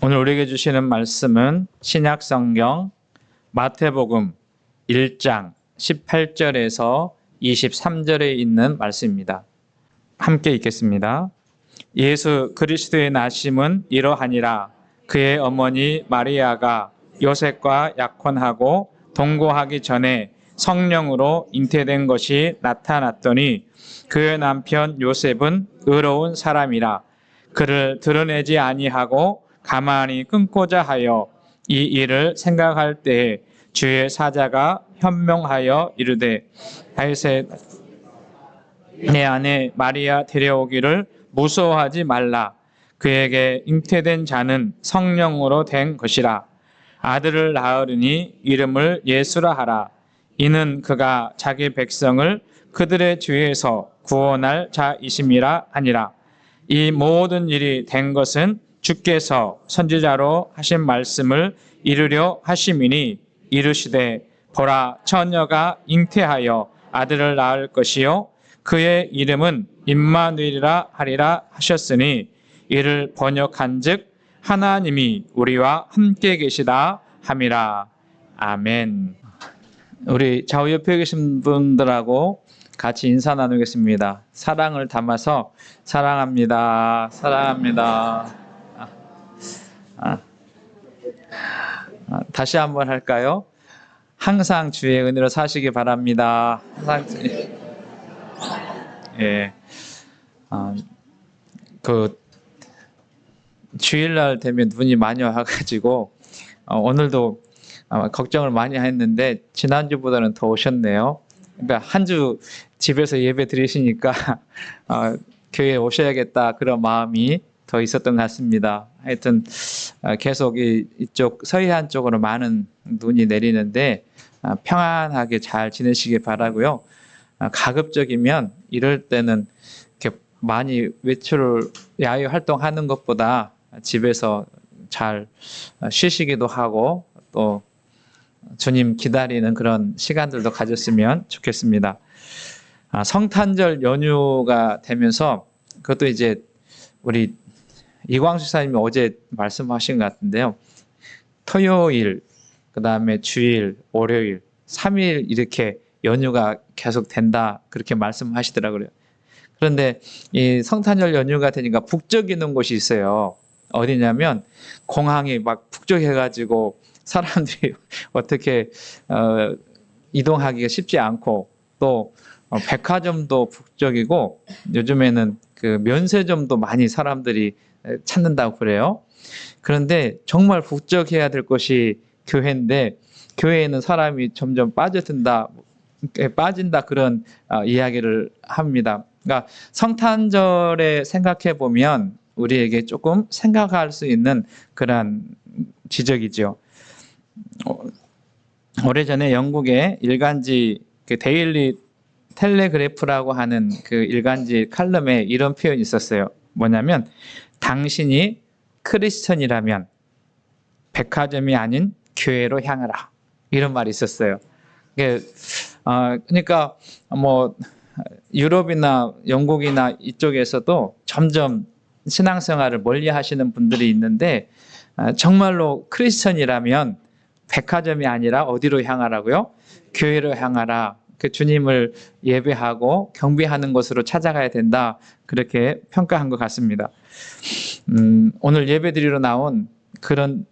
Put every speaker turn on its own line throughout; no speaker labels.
오늘 우리에게 주시는 말씀은 신약성경 마태복음 1장 18절에서 23절에 있는 말씀입니다. 함께 읽겠습니다. 예수 그리스도의 나심은 이러하니라. 그의 어머니 마리아가 요셉과 약혼하고 동거하기 전에 성령으로 잉태된 것이 나타났더니 그의 남편 요셉은 의로운 사람이라. 그를 드러내지 아니하고 가만히 끊고자 하여 이 일을 생각할 때에 주의 사자가 현명하여 이르되 다윗의 내 아내 마리아 데려오기를 무서워하지 말라. 그에게 잉태된 자는 성령으로 된 것이라. 아들을 낳으리니 이름을 예수라 하라. 이는 그가 자기 백성을 그들의 죄에서 구원할 자이심이라 하니라. 이 모든 일이 된 것은 주께서 선지자로 하신 말씀을 이루려 하심이니 이르시되 보라 처녀가 잉태하여 아들을 낳을 것이요 그의 이름은 임마누엘이라 하리라 하셨으니 이를 번역한즉 하나님이 우리와 함께 계시다 함이라. 아멘. 우리 좌우 옆에 계신 분들하고 같이 인사 나누겠습니다. 사랑을 담아서 사랑합니다. 사랑합니다. 다시 한번 할까요? 항상 주의 은혜로 사시기 바랍니다. 항상 주일날 되면 눈이 많이 와가지고 오늘도 걱정을 많이 했는데 지난주보다는 더 오셨네요. 그러니까 한 주 집에서 예배 드리시니까 교회에 오셔야겠다 그런 마음이 더 있었던 것 같습니다. 하여튼 계속 이쪽 서해안 쪽으로 많은 눈이 내리는데 평안하게 잘 지내시길 바라고요. 가급적이면 이럴 때는 이렇게 많이 외출을 야외 활동하는 것보다 집에서 잘 쉬시기도 하고 또 주님 기다리는 그런 시간들도 가졌으면 좋겠습니다. 성탄절 연휴가 되면서 그것도 이제 우리 이광수 사님이 어제 말씀하신 것 같은데요. 토요일, 그 다음에 주일, 월요일, 3일 이렇게 연휴가 계속 된다 그렇게 말씀하시더라고요. 그런데 이 성탄절 연휴가 되니까 북적이는 곳이 있어요. 어디냐면 공항이 막 북적해가지고 사람들이 어떻게 이동하기가 쉽지 않고 또 백화점도 북적이고 요즘에는 그 면세점도 많이 사람들이 찾는다고 그래요. 그런데 정말 북적해야 될 것이 교회인데 교회에는 사람이 점점 빠진다 그런 이야기를 합니다. 그러니까 성탄절에 생각해 보면 우리에게 조금 생각할 수 있는 그런 지적이죠. 오래전에 영국의 일간지 그 데일리 텔레그래프라고 하는 그 일간지 칼럼에 이런 표현이 있었어요. 뭐냐면 당신이 크리스천이라면 백화점이 아닌 교회로 향하라. 이런 말이 있었어요. 그러니까 뭐 유럽이나 영국이나 이쪽에서도 점점 신앙생활을 멀리 하시는 분들이 있는데 정말로 크리스천이라면 백화점이 아니라 어디로 향하라고요? 교회로 향하라. 그 주님을 예배하고 경배하는 곳으로 찾아가야 된다. 그렇게 평가한 것 같습니다. 오늘 예배드리러 나온 그런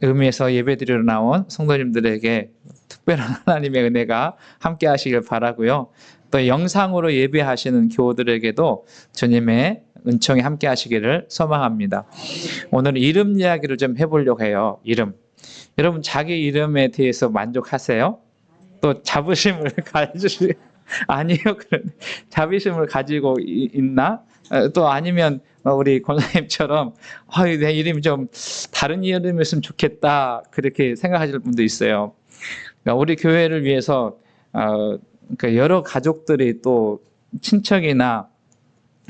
의미에서 예배드리러 나온 성도님들에게 특별한 하나님의 은혜가 함께 하시길 바라고요. 또 영상으로 예배하시는 교우들에게도 주님의 은총이 함께 하시기를 소망합니다. 오늘 이름 이야기를 좀 해보려고 해요. 이름. 여러분 자기 이름에 대해서 만족하세요? 또 자부심을 가지시 아니요. 자부심을 가지고 있나? 또 아니면 우리 권사님처럼 내 이름이 좀 다른 이름이었으면 좋겠다 그렇게 생각하실 분도 있어요. 그러니까 우리 교회를 위해서 여러 가족들이 또 친척이나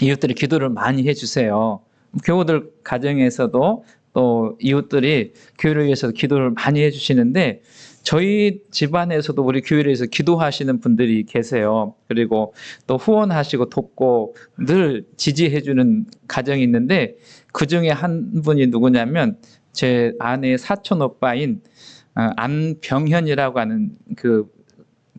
이웃들이 기도를 많이 해주세요. 교우들 가정에서도 또 이웃들이 교회를 위해서 기도를 많이 해주시는데 저희 집안에서도 우리 교회를 위해서 기도하시는 분들이 계세요. 그리고 또 후원하시고 돕고 늘 지지해주는 가정이 있는데 그 중에 한 분이 누구냐면 제 아내의 사촌 오빠인 안병현이라고 하는 그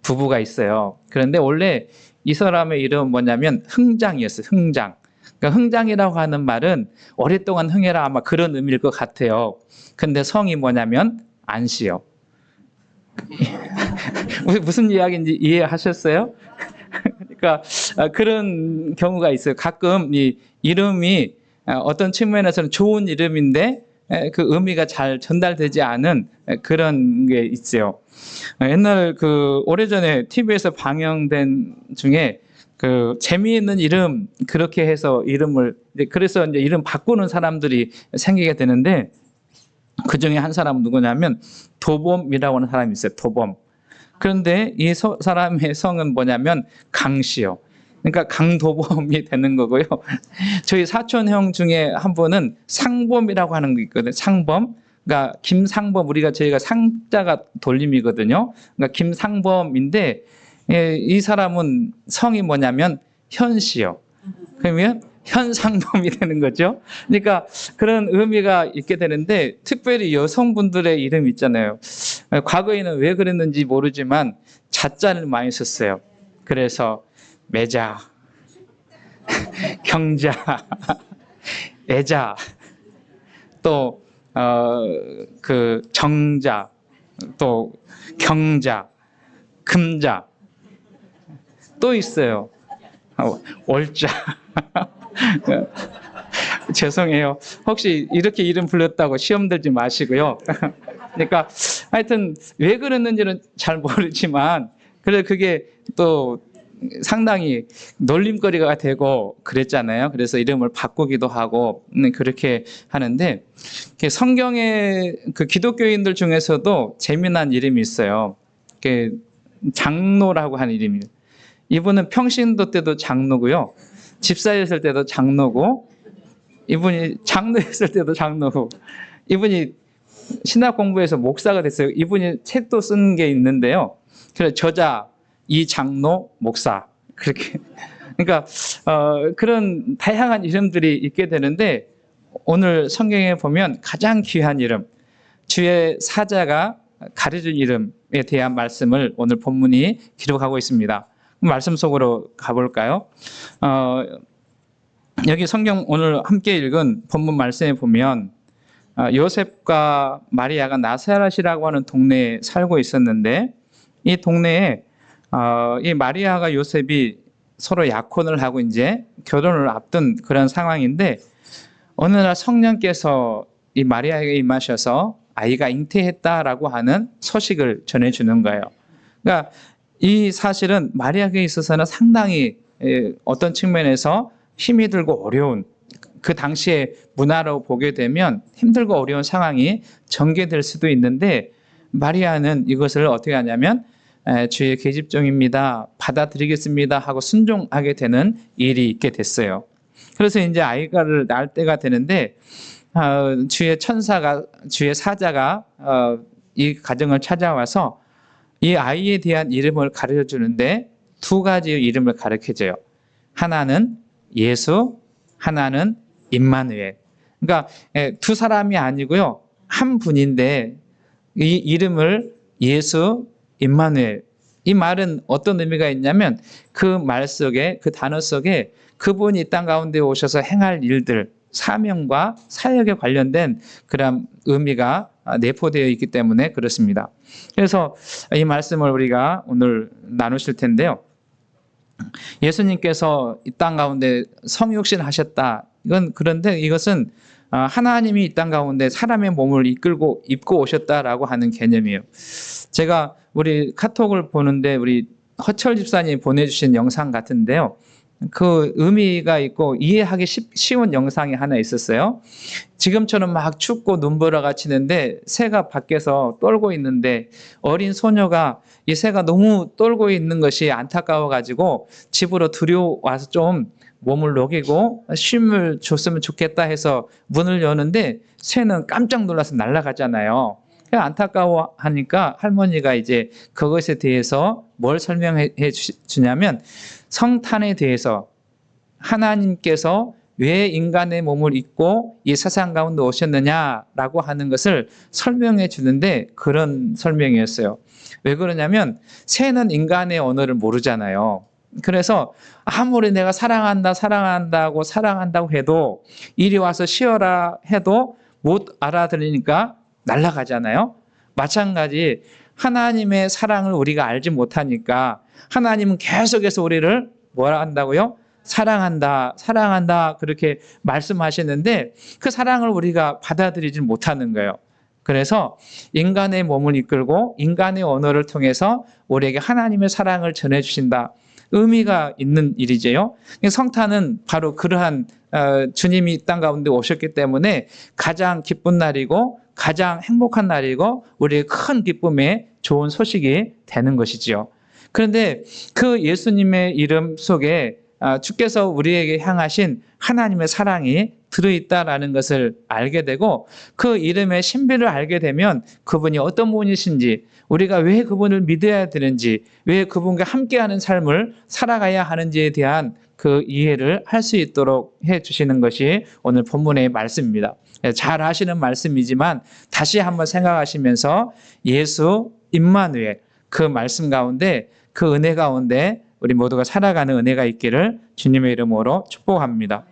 부부가 있어요. 그런데 원래 이 사람의 이름은 뭐냐면 흥장이었어요. 흥장. 그러니까 흥장이라고 하는 말은 오랫동안 흥해라 아마 그런 의미일 것 같아요. 근데 성이 뭐냐면 안씨요. 무슨 이야기인지 이해하셨어요? 그러니까 그런 경우가 있어요. 가끔 이 이름이 어떤 측면에서는 좋은 이름인데 그 의미가 잘 전달되지 않은 그런 게 있어요. 옛날 그 오래전에 TV에서 방영된 중에 그 재미있는 이름 그렇게 해서 이름을 그래서 이제 이름 바꾸는 사람들이 생기게 되는데 그 중에 한 사람은 누구냐면 도범이라고 하는 사람이 있어요. 도범. 그런데 이 사람의 성은 뭐냐면 강씨요. 그러니까 강도범이 되는 거고요. 저희 사촌 형 중에 한 분은 상범이라고 하는 게 있거든요. 상범. 그러니까 김상범 우리가 저희가 상자가 돌림이거든요. 그러니까 김상범인데 이 사람은 성이 뭐냐면 현씨요. 그러면 현상범이 되는 거죠. 그러니까 그런 의미가 있게 되는데 특별히 여성분들의 이름 있잖아요. 과거에는 왜 그랬는지 모르지만 자자를 많이 썼어요. 그래서 매자, 경자, 애자, 또 그 정자, 또 경자, 금자, 또 있어요. 월자. 죄송해요. 혹시 이렇게 이름 불렀다고 시험 들지 마시고요. 그러니까 하여튼 왜 그랬는지는 잘 모르지만 그래 그게 또 상당히 놀림거리가 되고 그랬잖아요. 그래서 이름을 바꾸기도 하고 그렇게 하는데 성경의 그 기독교인들 중에서도 재미난 이름이 있어요. 장로라고 하는 이름이에요. 이분은 평신도 때도 장로고요. 집사였을 때도 장로고 이분이 장로였을 때도 장로고 이분이 신학 공부해서 목사가 됐어요. 이분이 책도 쓴 게 있는데요. 그래서 저자 이 장로 목사 그렇게 그러니까 그런 다양한 이름들이 있게 되는데 오늘 성경에 보면 가장 귀한 이름 주의 사자가 가르쳐준 이름에 대한 말씀을 오늘 본문이 기록하고 있습니다. 말씀 속으로 가볼까요? 여기 성경 오늘 함께 읽은 본문 말씀에 보면 요셉과 마리아가 나사렛이라고 하는 동네에 살고 있었는데 이 동네에 이 마리아가 요셉이 서로 약혼을 하고 이제 결혼을 앞둔 그런 상황인데 어느 날 성령께서 이 마리아에게 임하셔서 아이가 잉태했다라고 하는 소식을 전해주는 거예요. 그러니까 이 사실은 마리아에게 있어서는 상당히 어떤 측면에서 힘이 들고 어려운 그 당시의 문화로 보게 되면 힘들고 어려운 상황이 전개될 수도 있는데 마리아는 이것을 어떻게 하냐면 주의 계집종입니다. 받아들이겠습니다 하고 순종하게 되는 일이 있게 됐어요. 그래서 이제 아이를 낳을 때가 되는데 주의 천사가 주의 사자가 이 가정을 찾아와서 이 아이에 대한 이름을 가르쳐 주는데 두 가지의 이름을 가르쳐줘요. 하나는 예수, 하나는 임마누엘. 그러니까 두 사람이 아니고요. 한 분인데 이 이름을 예수, 임마누엘. 이 말은 어떤 의미가 있냐면 그 말 속에 그 단어 속에 그분이 이 땅 가운데 오셔서 행할 일들 사명과 사역에 관련된 그런 의미가 내포되어 있기 때문에 그렇습니다. 그래서 이 말씀을 우리가 오늘 나누실 텐데요. 예수님께서 이 땅 가운데 성육신 하셨다. 그런데 이것은 하나님이 이 땅 가운데 사람의 몸을 입고 오셨다라고 하는 개념이에요. 제가 우리 카톡을 보는데 우리 허철 집사님이 보내주신 영상 같은데요. 그 의미가 있고 이해하기 쉬운 영상이 하나 있었어요. 지금처럼 막 춥고 눈보라가 치는데 새가 밖에서 떨고 있는데 어린 소녀가 이 새가 너무 떨고 있는 것이 안타까워 가지고 집으로 들여와서 좀 몸을 녹이고 쉼을 줬으면 좋겠다 해서 문을 여는데 새는 깜짝 놀라서 날아가잖아요. 안타까워하니까 할머니가 이제 그것에 대해서 뭘 설명해 주냐면 성탄에 대해서 하나님께서 왜 인간의 몸을 입고 이 세상 가운데 오셨느냐라고 하는 것을 설명해 주는데 그런 설명이었어요. 왜 그러냐면 새는 인간의 언어를 모르잖아요. 그래서 아무리 내가 사랑한다고 해도 이리 와서 쉬어라 해도 못 알아들으니까 날아가잖아요. 마찬가지 하나님의 사랑을 우리가 알지 못하니까 하나님은 계속해서 우리를 뭐라 한다고요? 사랑한다 그렇게 말씀하시는데 그 사랑을 우리가 받아들이지 못하는 거예요. 그래서 인간의 몸을 이끌고 인간의 언어를 통해서 우리에게 하나님의 사랑을 전해주신다. 의미가 있는 일이지요. 성탄은 바로 그러한 주님이 이 땅 가운데 오셨기 때문에 가장 기쁜 날이고 가장 행복한 날이고 우리의 큰 기쁨의 좋은 소식이 되는 것이지요. 그런데 그 예수님의 이름 속에 주께서 우리에게 향하신 하나님의 사랑이 들어있다라는 것을 알게 되고 그 이름의 신비를 알게 되면 그분이 어떤 분이신지 우리가 왜 그분을 믿어야 되는지 왜 그분과 함께하는 삶을 살아가야 하는지에 대한 그 이해를 할 수 있도록 해주시는 것이 오늘 본문의 말씀입니다. 잘 아시는 말씀이지만 다시 한번 생각하시면서 예수 임마누엘 그 말씀 가운데 그 은혜 가운데 우리 모두가 살아가는 은혜가 있기를 주님의 이름으로 축복합니다.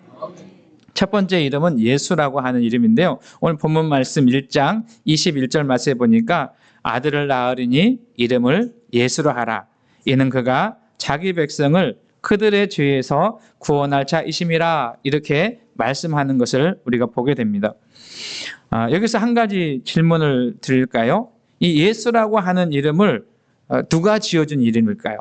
첫 번째 이름은 예수라고 하는 이름인데요. 오늘 본문 말씀 1장 21절 말씀에 보니까 아들을 낳으리니 이름을 예수로 하라. 이는 그가 자기 백성을 그들의 죄에서 구원할 자이심이라 이렇게 말씀하는 것을 우리가 보게 됩니다. 여기서 한 가지 질문을 드릴까요? 이 예수라고 하는 이름을 누가 지어준 이름일까요?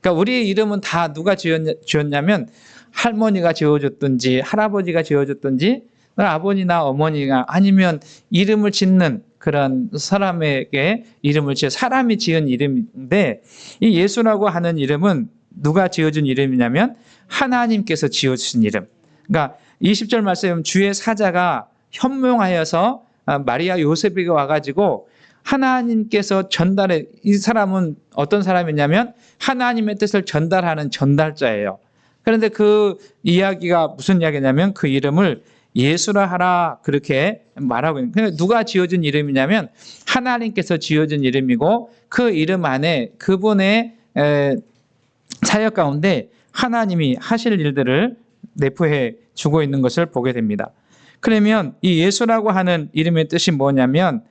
그러니까 우리의 이름은 다 누가 지었냐면 할머니가 지어줬든지 할아버지가 지어줬든지 아버지나 어머니가 아니면 이름을 짓는 그런 사람에게 이름을 사람이 지은 이름인데 이 예수라고 하는 이름은 누가 지어준 이름이냐면 하나님께서 지어주신 이름. 그러니까 20절 말씀에 보면 주의 사자가 현몽하여서 마리아 요셉에게 와가지고 하나님께서 전달해 이 사람은 어떤 사람이냐면 하나님의 뜻을 전달하는 전달자예요. 그런데 그 이야기가 무슨 이야기냐면 그 이름을 예수라 하라 그렇게 말하고 있는 거예요. 누가 지어준 이름이냐면 하나님께서 지어준 이름이고 그 이름 안에 그분의 사역 가운데 하나님이 하실 일들을 내포해 주고 있는 것을 보게 됩니다. 그러면 이 예수라고 하는 이름의 뜻이 뭐냐면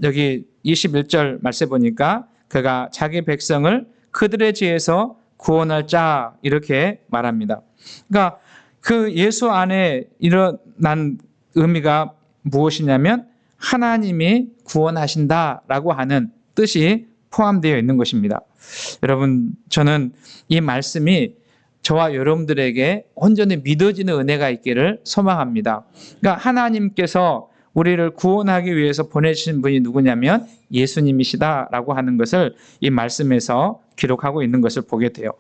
여기 21절 말씀해 보니까 그가 자기 백성을 그들의 죄에서 구원할 자 이렇게 말합니다. 그러니까 그 예수 안에 일어난 의미가 무엇이냐면 하나님이 구원하신다라고 하는 뜻이 포함되어 있는 것입니다. 여러분 저는 이 말씀이 저와 여러분들에게 온전히 믿어지는 은혜가 있기를 소망합니다. 그러니까 하나님께서 우리를 구원하기 위해서 보내주신 분이 누구냐면 예수님이시다라고 하는 것을 이 말씀에서 기록하고 있는 것을 보게 돼요.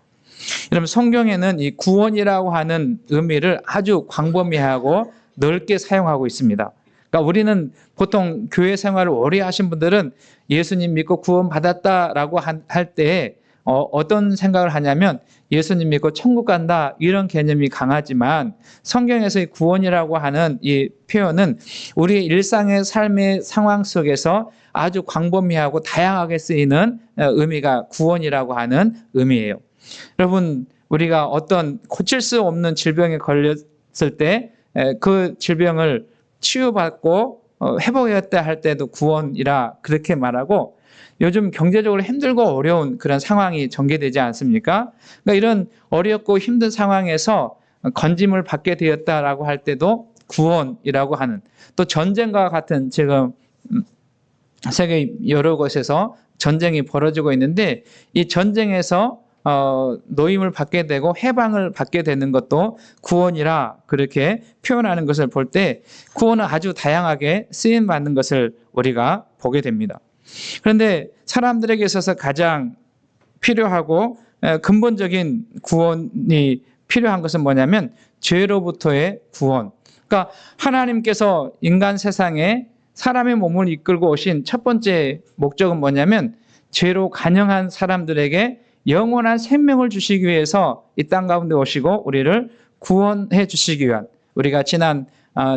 여러분 성경에는 이 구원이라고 하는 의미를 아주 광범위하고 넓게 사용하고 있습니다. 그러니까 우리는 보통 교회 생활을 오래 하신 분들은 예수님 믿고 구원받았다라고 할 때 어떤 생각을 하냐면 예수님 믿고 천국 간다 이런 개념이 강하지만 성경에서의 구원이라고 하는 이 표현은 우리의 일상의 삶의 상황 속에서 아주 광범위하고 다양하게 쓰이는 의미가 구원이라고 하는 의미예요. 여러분 우리가 어떤 고칠 수 없는 질병에 걸렸을 때 그 질병을 치유받고 회복했다 할 때도 구원이라 그렇게 말하고 요즘 경제적으로 힘들고 어려운 그런 상황이 전개되지 않습니까? 그러니까 이런 어렵고 힘든 상황에서 건짐을 받게 되었다라고 할 때도 구원이라고 하는 또 전쟁과 같은 지금 세계 여러 곳에서 전쟁이 벌어지고 있는데 이 전쟁에서 노임을 받게 되고 해방을 받게 되는 것도 구원이라 그렇게 표현하는 것을 볼 때 구원은 아주 다양하게 쓰임받는 것을 우리가 보게 됩니다. 그런데 사람들에게 있어서 가장 필요하고 근본적인 구원이 필요한 것은 뭐냐면 죄로부터의 구원. 그러니까 하나님께서 인간 세상에 사람의 몸을 이끌고 오신 첫 번째 목적은 뭐냐면 죄로 간영한 사람들에게 영원한 생명을 주시기 위해서 이 땅 가운데 오시고 우리를 구원해 주시기 위한, 우리가 지난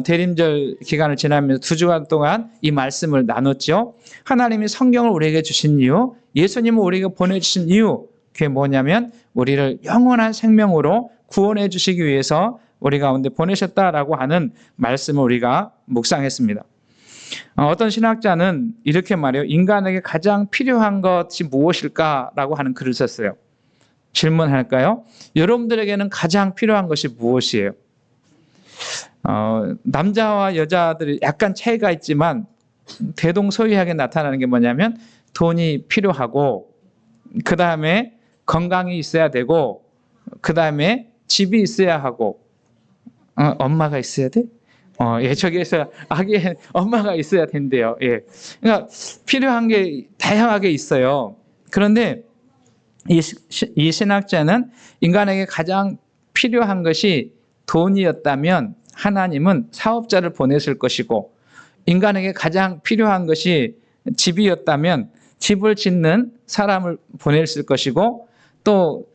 대림절 기간을 지나면서 2주간 동안 이 말씀을 나눴죠. 하나님이 성경을 우리에게 주신 이유, 예수님을 우리에게 보내주신 이유, 그게 뭐냐면 우리를 영원한 생명으로 구원해 주시기 위해서 우리 가운데 보내셨다라고 하는 말씀을 우리가 묵상했습니다. 어떤 신학자는 이렇게 말해요. 인간에게 가장 필요한 것이 무엇일까라고 하는 글을 썼어요. 질문할까요? 여러분들에게는 가장 필요한 것이 무엇이에요? 남자와 여자들이 약간 차이가 있지만 대동소이하게 나타나는 게 뭐냐면 돈이 필요하고, 그 다음에 건강이 있어야 되고, 그 다음에 집이 있어야 하고, 엄마가 있어야 돼? 예, 저기에서 아기의 엄마가 있어야 된대요. 예. 그러니까 필요한 게 다양하게 있어요. 그런데 이 신학자는 인간에게 가장 필요한 것이 돈이었다면 하나님은 사업자를 보냈을 것이고, 인간에게 가장 필요한 것이 집이었다면 집을 짓는 사람을 보냈을 것이고, 또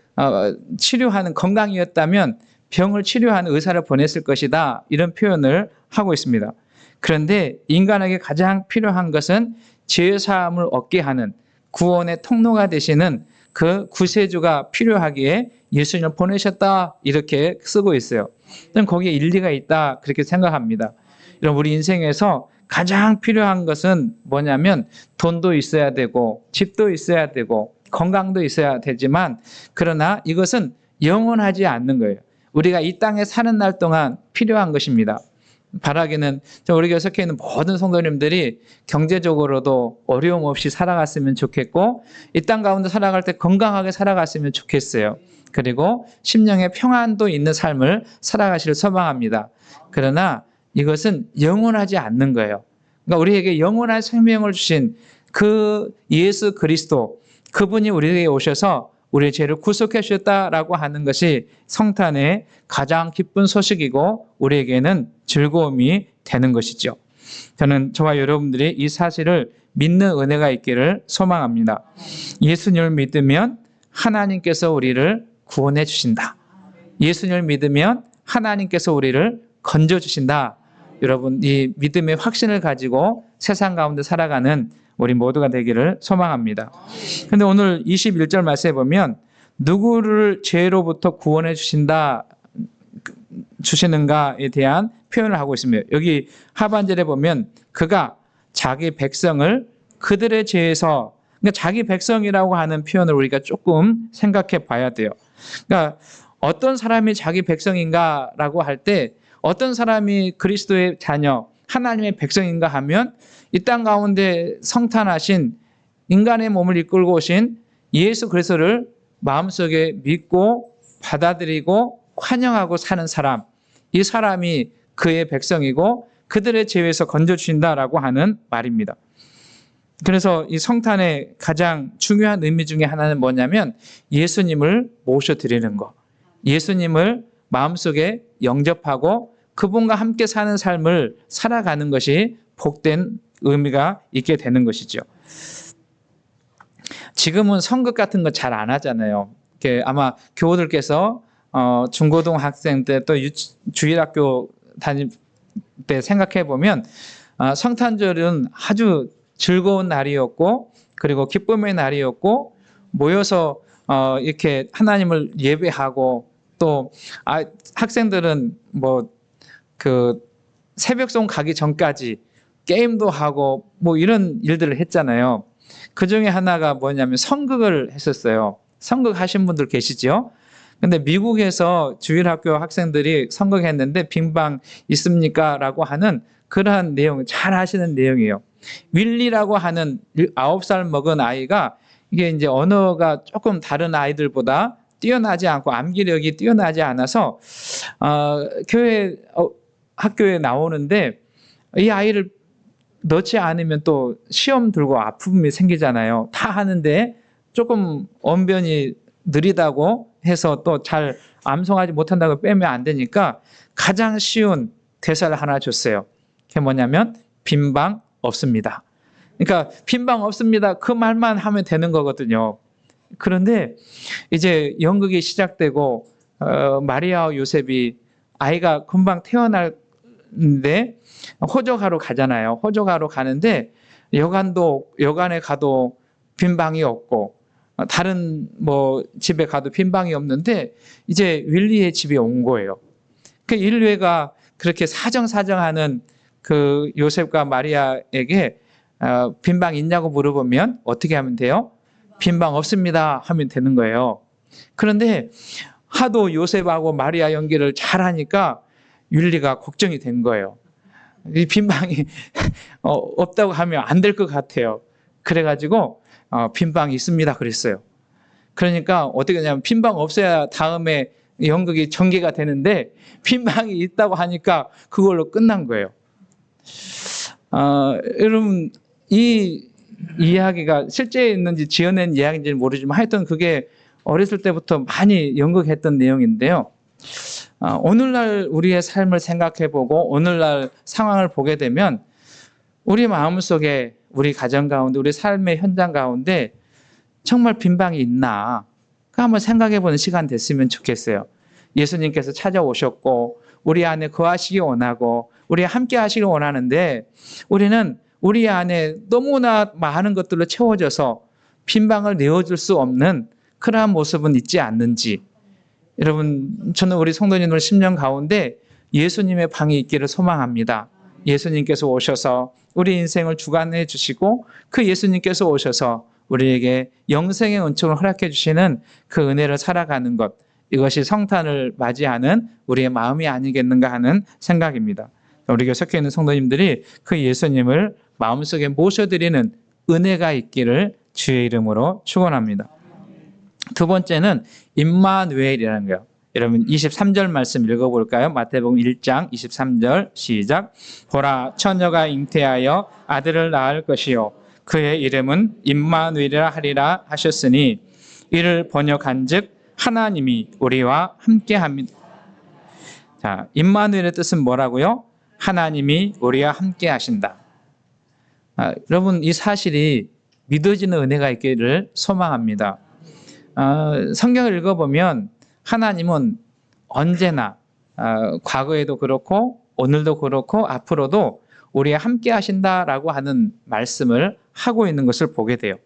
치료하는 건강이었다면 병을 치료하는 의사를 보냈을 것이다, 이런 표현을 하고 있습니다. 그런데 인간에게 가장 필요한 것은 죄사함을 얻게 하는 구원의 통로가 되시는 그 구세주가 필요하기에 예수님을 보내셨다, 이렇게 쓰고 있어요. 저는 거기에 일리가 있다, 그렇게 생각합니다. 여러분, 우리 인생에서 가장 필요한 것은 뭐냐면 돈도 있어야 되고 집도 있어야 되고 건강도 있어야 되지만, 그러나 이것은 영원하지 않는 거예요. 우리가 이 땅에 사는 날 동안 필요한 것입니다. 바라기는 우리 교회 속해 있는 모든 성도님들이 경제적으로도 어려움 없이 살아갔으면 좋겠고, 이 땅 가운데 살아갈 때 건강하게 살아갔으면 좋겠어요. 그리고 심령의 평안도 있는 삶을 살아가시길 소망합니다. 그러나 이것은 영원하지 않는 거예요. 그러니까 우리에게 영원한 생명을 주신 그 예수 그리스도, 그분이 우리에게 오셔서 우리의 죄를 구속해 주셨다라고 하는 것이 성탄의 가장 기쁜 소식이고 우리에게는 즐거움이 되는 것이죠. 저는 저와 여러분들이 이 사실을 믿는 은혜가 있기를 소망합니다. 예수님을 믿으면 하나님께서 우리를 구원해 주신다. 예수님을 믿으면 하나님께서 우리를 건져 주신다. 여러분, 이 믿음의 확신을 가지고 세상 가운데 살아가는 우리 모두가 되기를 소망합니다. 그런데 오늘 21절 말씀에 보면 누구를 죄로부터 구원해 주시는가에 대한 표현을 하고 있습니다. 여기 하반절에 보면 그가 자기 백성을 그들의 죄에서, 그러니까 자기 백성이라고 하는 표현을 우리가 조금 생각해 봐야 돼요. 그러니까 어떤 사람이 자기 백성인가라고 할 때, 어떤 사람이 그리스도의 자녀, 하나님의 백성인가 하면 이 땅 가운데 성탄하신 인간의 몸을 이끌고 오신 예수 그리스도를 마음속에 믿고 받아들이고 환영하고 사는 사람, 이 사람이 그의 백성이고 그들의 죄에서 건져주신다라고 하는 말입니다. 그래서 이 성탄의 가장 중요한 의미 중에 하나는 뭐냐면 예수님을 모셔드리는 것, 예수님을 마음속에 영접하고 그분과 함께 사는 삶을 살아가는 것이 복된 의미가 있게 되는 것이죠. 지금은 선긋 같은 거 잘 안 하잖아요. 아마 교우들께서 중고등 학생 때 또 주일학교 다닐 때 생각해 보면 성탄절은 아주 즐거운 날이었고, 그리고 기쁨의 날이었고, 모여서 이렇게 하나님을 예배하고, 또 학생들은 뭐 그 새벽송 가기 전까지 게임도 하고 뭐 이런 일들을 했잖아요. 그 중에 하나가 뭐냐면 성극을 했었어요. 성극 하신 분들 계시죠? 근데 미국에서 주일학교 학생들이 성극했는데 빈방 있습니까? 라고 하는 그러한 내용, 잘 하시는 내용이에요. 윌리라고 하는 9살 먹은 아이가, 이게 이제 언어가 조금 다른 아이들보다 뛰어나지 않고 암기력이 뛰어나지 않아서 학교에 나오는데 이 아이를 넣지 않으면 또 시험 들고 아픔이 생기잖아요. 다 하는데 조금 언변이 느리다고 해서 또 잘 암송하지 못한다고 빼면 안 되니까 가장 쉬운 대사를 하나 줬어요. 그게 뭐냐면 빈방 없습니다. 그러니까 빈방 없습니다, 그 말만 하면 되는 거거든요. 그런데 이제 연극이 시작되고 마리아와 요셉이 아이가 금방 태어날는데 호적하러 가잖아요. 호적하러 가는데 여관에 가도 빈 방이 없고 다른 집에 가도 빈 방이 없는데 이제 윌리의 집에 온 거예요. 그 윌리가 그렇게 사정사정하는 그 요셉과 마리아에게 빈 방 있냐고 물어보면 어떻게 하면 돼요? 빈 방 없습니다 하면 되는 거예요. 그런데 하도 요셉하고 마리아 연기를 잘하니까 율리가 걱정이 된 거예요. 이 빈 방이 없다고 하면 안 될 것 같아요. 그래가지고 빈 방이 있습니다 그랬어요. 그러니까 어떻게 하냐면 빈 방 없어야 다음에 연극이 전개가 되는데 빈 방이 있다고 하니까 그걸로 끝난 거예요. 여러분 이 이야기가 실제 있는지 지어낸 이야기인지는 모르지만 하여튼 그게 어렸을 때부터 많이 연극했던 내용인데요. 오늘날 우리의 삶을 생각해보고 오늘날 상황을 보게 되면 우리 마음속에 우리 가정 가운데 우리 삶의 현장 가운데 정말 빈방이 있나 한번 생각해보는 시간 됐으면 좋겠어요. 예수님께서 찾아오셨고 우리 안에 거하시기 원하고 우리 함께 하시기 원하는데 우리는 우리 안에 너무나 많은 것들로 채워져서 빈방을 내어줄 수 없는 그러한 모습은 있지 않는지. 여러분 저는 우리 성도님들 10년 가운데 예수님의 방이 있기를 소망합니다. 예수님께서 오셔서 우리 인생을 주관해 주시고 그 예수님께서 오셔서 우리에게 영생의 은총을 허락해 주시는 그 은혜를 살아가는 것, 이것이 성탄을 맞이하는 우리의 마음이 아니겠는가 하는 생각입니다. 우리 교회 섞여 있는 성도님들이 그 예수님을 마음속에 모셔드리는 은혜가 있기를 주의 이름으로 축원합니다. 두 번째는 임마누엘이라는 거예요. 여러분 23절 말씀 읽어볼까요? 마태복음 1장 23절 시작. 보라 처녀가 잉태하여 아들을 낳을 것이요 그의 이름은 임마누엘이라 하리라 하셨으니 이를 번역한즉 하나님이 우리와 함께합니다. 자, 임마누엘의 뜻은 뭐라고요? 하나님이 우리와 함께 하신다. 여러분 이 사실이 믿어지는 은혜가 있기를 소망합니다. 성경을 읽어보면 하나님은 언제나 과거에도 그렇고 오늘도 그렇고 앞으로도 우리와 함께 하신다라고 하는 말씀을 하고 있는 것을 보게 돼요.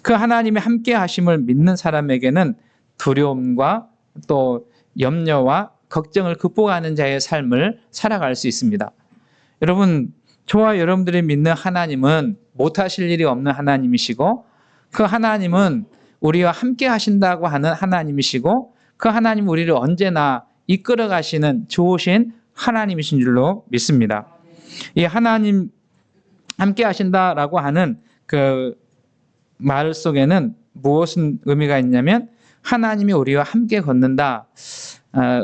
그 하나님의 함께 하심을 믿는 사람에게는 두려움과 또 염려와 걱정을 극복하는 자의 삶을 살아갈 수 있습니다. 여러분 저와 여러분들이 믿는 하나님은 못하실 일이 없는 하나님이시고 그 하나님은 우리와 함께 하신다고 하는 하나님이시고 그 하나님은 우리를 언제나 이끌어 가시는 좋으신 하나님이신 줄로 믿습니다. 이 하나님 함께 하신다라고 하는 그 말 속에는 무엇은 의미가 있냐면 하나님이 우리와 함께 걷는다.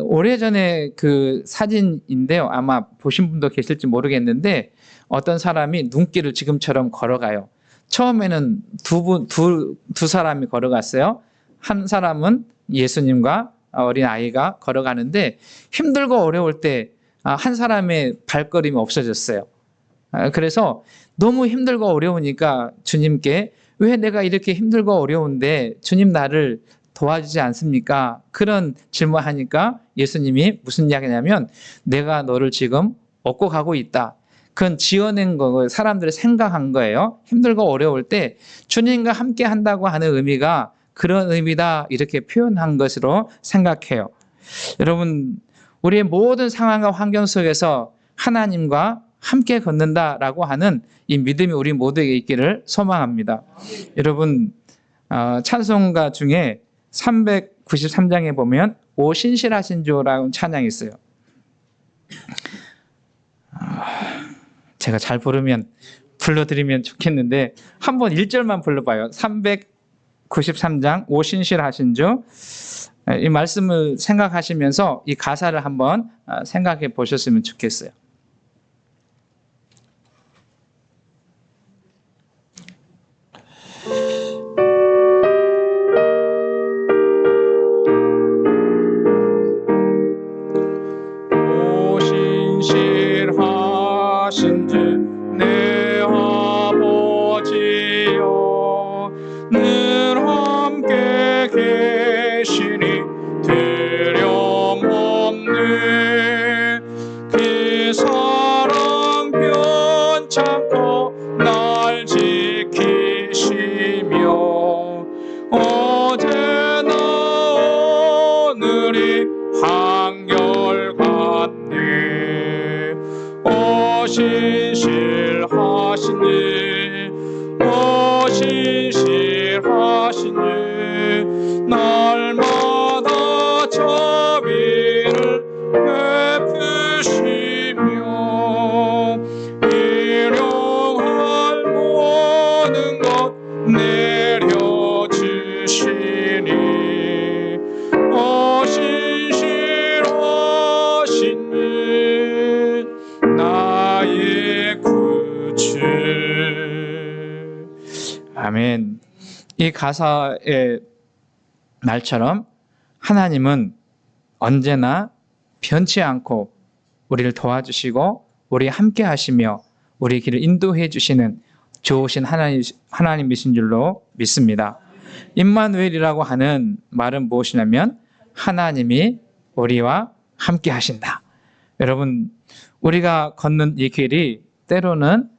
오래전에 그 사진인데요. 아마 보신 분도 계실지 모르겠는데 어떤 사람이 눈길을 지금처럼 걸어가요. 처음에는 두 사람이 걸어갔어요. 한 사람은 예수님과 어린 아이가 걸어가는데 힘들고 어려울 때 한 사람의 발걸음이 없어졌어요. 그래서 너무 힘들고 어려우니까 주님께 왜 내가 이렇게 힘들고 어려운데 주님 나를 도와주지 않습니까? 그런 질문하니까 예수님이 무슨 이야기냐면 내가 너를 지금 얻고 가고 있다. 그건 지어낸 거, 사람들이 생각한 거예요. 힘들고 어려울 때 주님과 함께 한다고 하는 의미가 그런 의미다 이렇게 표현한 것으로 생각해요. 여러분 우리의 모든 상황과 환경 속에서 하나님과 함께 걷는다라고 하는 이 믿음이 우리 모두에게 있기를 소망합니다. 여러분 찬송가 중에 393장에 보면 오 신실하신 주라는 찬양이 있어요. 제가 잘 부르면 불러드리면 좋겠는데 한번 1절만 불러봐요. 393장 오 신실하신 주. 이 말씀을 생각하시면서 이 가사를 한번 생각해 보셨으면 좋겠어요. 오 신실하신 주 내 아버지여 늘 함께 계시니 드려 이 가사의 말처럼 하나님은 언제나 변치 않고 우리를 도와주시고 우리 함께 하시며 우리 길을 인도해 주시는 좋으신 하나님이신 줄로 믿습니다. 임마누엘이라고 하는 말은 무엇이냐면 하나님이 우리와 함께 하신다. 여러분, 우리가 걷는 이 길이 때로는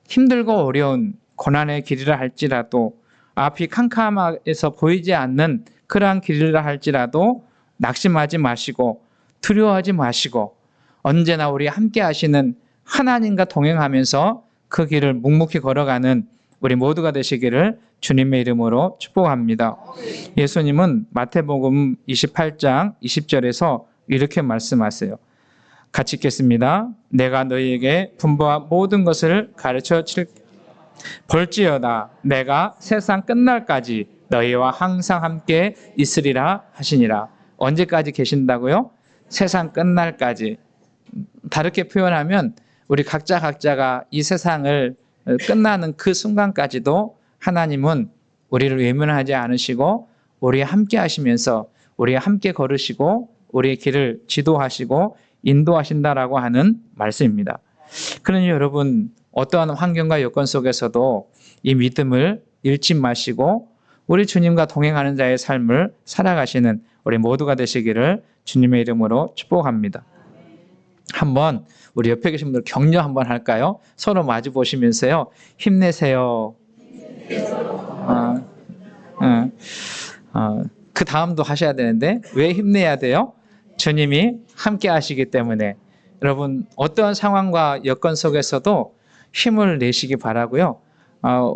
힘들고 어려운 고난의 길이라 할지라도 앞이 캄캄해서 보이지 않는 그러한 길이라 할지라도 낙심하지 마시고 두려워하지 마시고 언제나 우리 함께 하시는 하나님과 동행하면서 그 길을 묵묵히 걸어가는 우리 모두가 되시기를 주님의 이름으로 축복합니다. 예수님은 마태복음 28장 20절에서 이렇게 말씀하세요. 같이 읽겠습니다. 내가 너희에게 분부한 모든 것을 가르쳐 줄 볼지어다 내가 세상 끝날까지 너희와 항상 함께 있으리라 하시니라. 언제까지 계신다고요? 세상 끝날까지. 다르게 표현하면 우리 각자가 이 세상을 끝나는 그 순간까지도 하나님은 우리를 외면하지 않으시고 우리와 함께 하시면서 우리와 함께 걸으시고 우리의 길을 지도하시고 인도하신다라고 하는 말씀입니다. 그러니 여러분, 어떠한 환경과 여건 속에서도 이 믿음을 잃지 마시고 우리 주님과 동행하는 자의 삶을 살아가시는 우리 모두가 되시기를 주님의 이름으로 축복합니다. 한번 우리 옆에 계신 분들 격려 한번 할까요? 서로 마주 보시면서요. 힘내세요. 그 다음도 하셔야 되는데 왜 힘내야 돼요? 주님이 함께 하시기 때문에. 여러분, 어떠한 상황과 여건 속에서도 힘을 내시기 바라고요.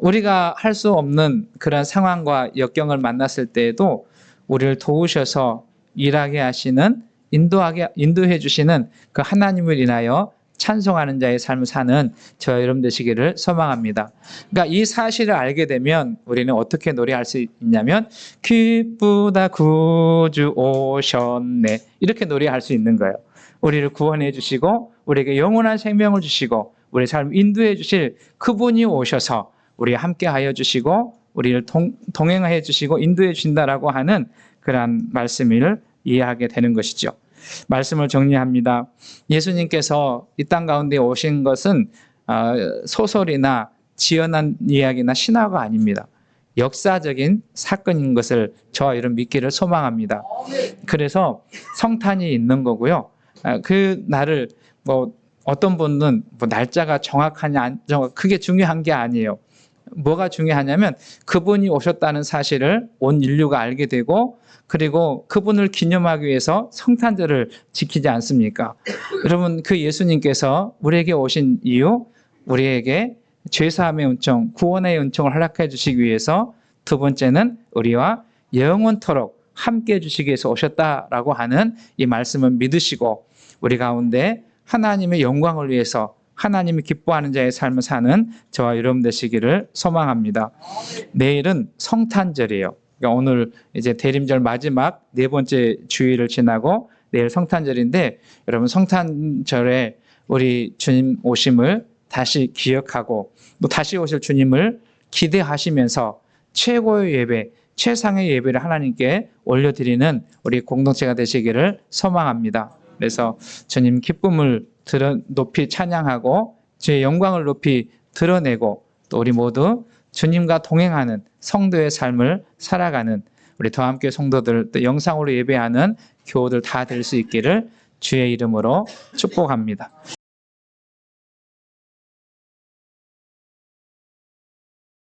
우리가 할 수 없는 그런 상황과 역경을 만났을 때에도 우리를 도우셔서 일하게 하시는 인도해 주시는 그 하나님을 인하여 찬송하는 자의 삶을 사는 저와 여러분 되시기를 소망합니다. 그러니까 이 사실을 알게 되면 우리는 어떻게 노래할 수 있냐면 기쁘다 구주 오셨네 이렇게 노래할 수 있는 거예요. 우리를 구원해 주시고 우리에게 영원한 생명을 주시고 우리 삶을 인도해 주실 그분이 오셔서 우리와 함께 하여 주시고 우리를 동행해 주시고 인도해 주신다라고 하는 그러한 말씀을 이해하게 되는 것이죠. 말씀을 정리합니다. 예수님께서 이 땅 가운데 오신 것은 소설이나 지어낸 이야기나 신화가 아닙니다. 역사적인 사건인 것을 저와 여러분 믿기를 소망합니다. 그래서 성탄이 있는 거고요. 그 날을 어떤 분은 날짜가 정확하냐 안 정확 그게 중요한 게 아니에요. 뭐가 중요하냐면 그분이 오셨다는 사실을 온 인류가 알게 되고 그리고 그분을 기념하기 위해서 성탄절을 지키지 않습니까? 여러분, 그 예수님께서 우리에게 오신 이유, 우리에게 죄사함의 은총, 구원의 은총을 허락해 주시기 위해서, 두 번째는 우리와 영원토록 함께 해주시기 위해서 오셨다라고 하는 이 말씀을 믿으시고 우리 가운데 하나님의 영광을 위해서 하나님이 기뻐하는 자의 삶을 사는 저와 여러분 되시기를 소망합니다. 내일은 성탄절이에요. 그러니까 오늘 이제 대림절 마지막 네 번째 주일을 지나고 내일 성탄절인데 여러분 성탄절에 우리 주님 오심을 다시 기억하고 또 다시 오실 주님을 기대하시면서 최고의 예배, 최상의 예배를 하나님께 올려드리는 우리 공동체가 되시기를 소망합니다. 그래서 주님 기쁨을 높이 찬양하고 주의 영광을 높이 드러내고 또 우리 모두 주님과 동행하는 성도의 삶을 살아가는 우리 더함교회 성도들 또 영상으로 예배하는 교우들 다 될 수 있기를 주의 이름으로 축복합니다.